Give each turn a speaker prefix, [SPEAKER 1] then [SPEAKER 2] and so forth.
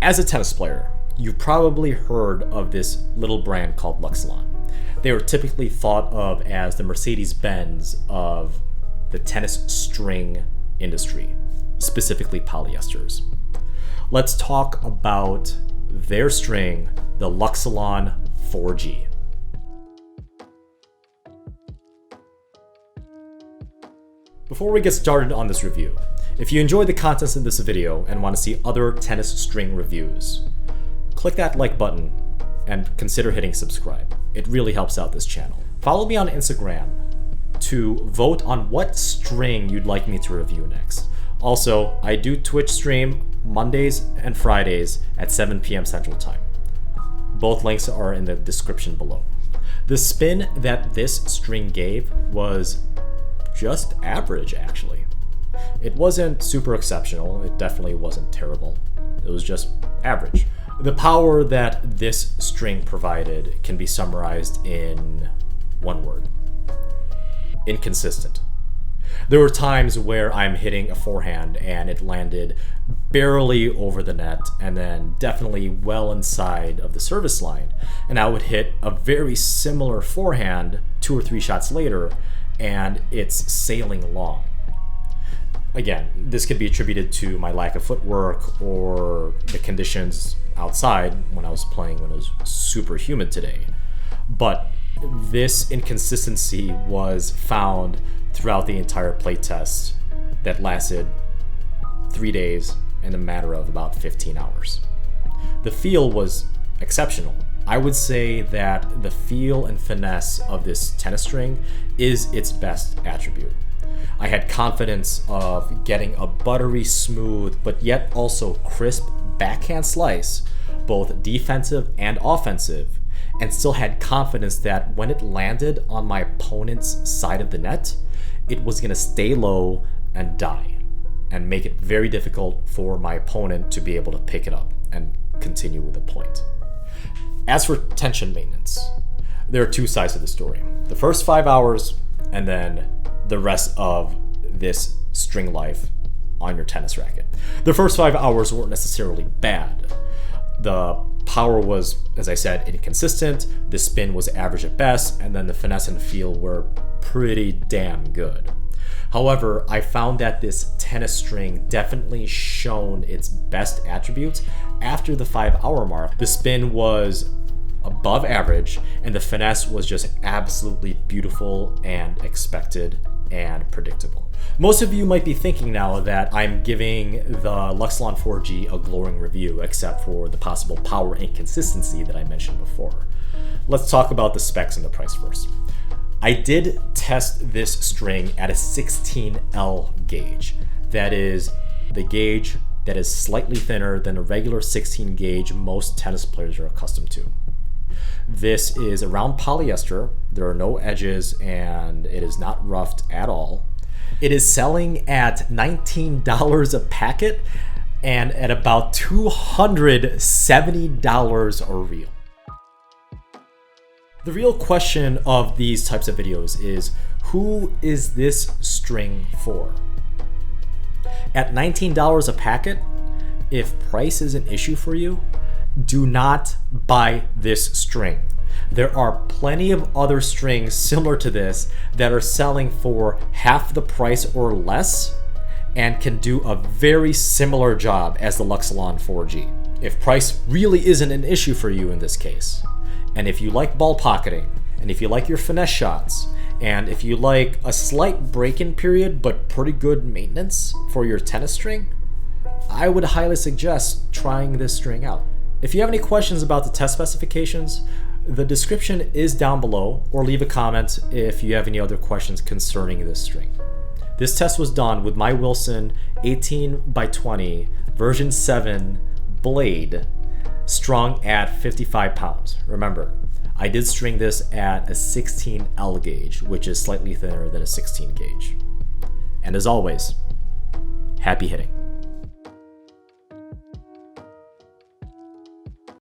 [SPEAKER 1] As a tennis player, you've probably heard of this little brand called Luxilon. They were typically thought of as the Mercedes-Benz of the tennis string industry, specifically polyesters. Let's talk about their string, the Luxilon 4G. Before we get started on this review, if you enjoyed the contents in this video and want to see other tennis string reviews, click that like button and consider hitting subscribe. It really helps out this channel. Follow me on Instagram to vote on what string you'd like me to review next. Also, I do Twitch stream Mondays and Fridays at 7 p.m. Central Time. Both links are in the description below. The spin that this string gave was just average, actually. It wasn't super exceptional. It definitely wasn't terrible. It was just average. The power that this string provided can be summarized in one word: inconsistent. There were times where I'm hitting a forehand and it landed barely over the net and then definitely well inside of the service line. And I would hit a very similar forehand 2 or 3 shots later and it's sailing long. Again, this could be attributed to my lack of footwork or the conditions outside when I was playing when it was super humid today. But this inconsistency was found throughout the entire playtest that lasted 3 days in a matter of about 15 hours. The feel was exceptional. I would say that the feel and finesse of this tennis string is its best attribute. I had confidence of getting a buttery smooth but yet also crisp backhand slice, both defensive and offensive, and still had confidence that when it landed on my opponent's side of the net, it was going to stay low and die and make it very difficult for my opponent to be able to pick it up and continue with the point. As for tension maintenance, there are 2 sides to the story. The first 5 hours and then the rest of this string life on your tennis racket. The first 5 hours weren't necessarily bad. The power was, as I said, inconsistent, the spin was average at best, and then the finesse and feel were pretty damn good. However, I found that this tennis string definitely shone its best attributes after the 5-hour mark. The spin was above average, and the finesse was just absolutely beautiful and expected and predictable. Most of you might be thinking now that I'm giving the Luxilon 4G a glowing review, except for the possible power inconsistency that I mentioned before. Let's talk about the specs and the price first. I did test this string at a 16L gauge. That is the gauge that is slightly thinner than a regular 16 gauge most tennis players are accustomed to. This is a round polyester, there are no edges, and it is not roughed at all. It is selling at $19 a packet and at about $270 a reel. The real question of these types of videos is, who is this string for? At $19 a packet, if price is an issue for you, do not buy this string. There are plenty of other strings similar to this that are selling for half the price or less and can do a very similar job as the Luxilon 4G. If price really isn't an issue for you in this case, and if you like ball pocketing, and if you like your finesse shots, and if you like a slight break-in period but pretty good maintenance for your tennis string, I would highly suggest trying this string out. If you have any questions about the test specifications, the description is down below, or leave a comment if you have any other questions concerning this string. This test was done with my Wilson 18x20 version 7 blade, strung at 55 pounds. Remember, I did string this at a 16L gauge, which is slightly thinner than a 16 gauge. And as always, happy hitting.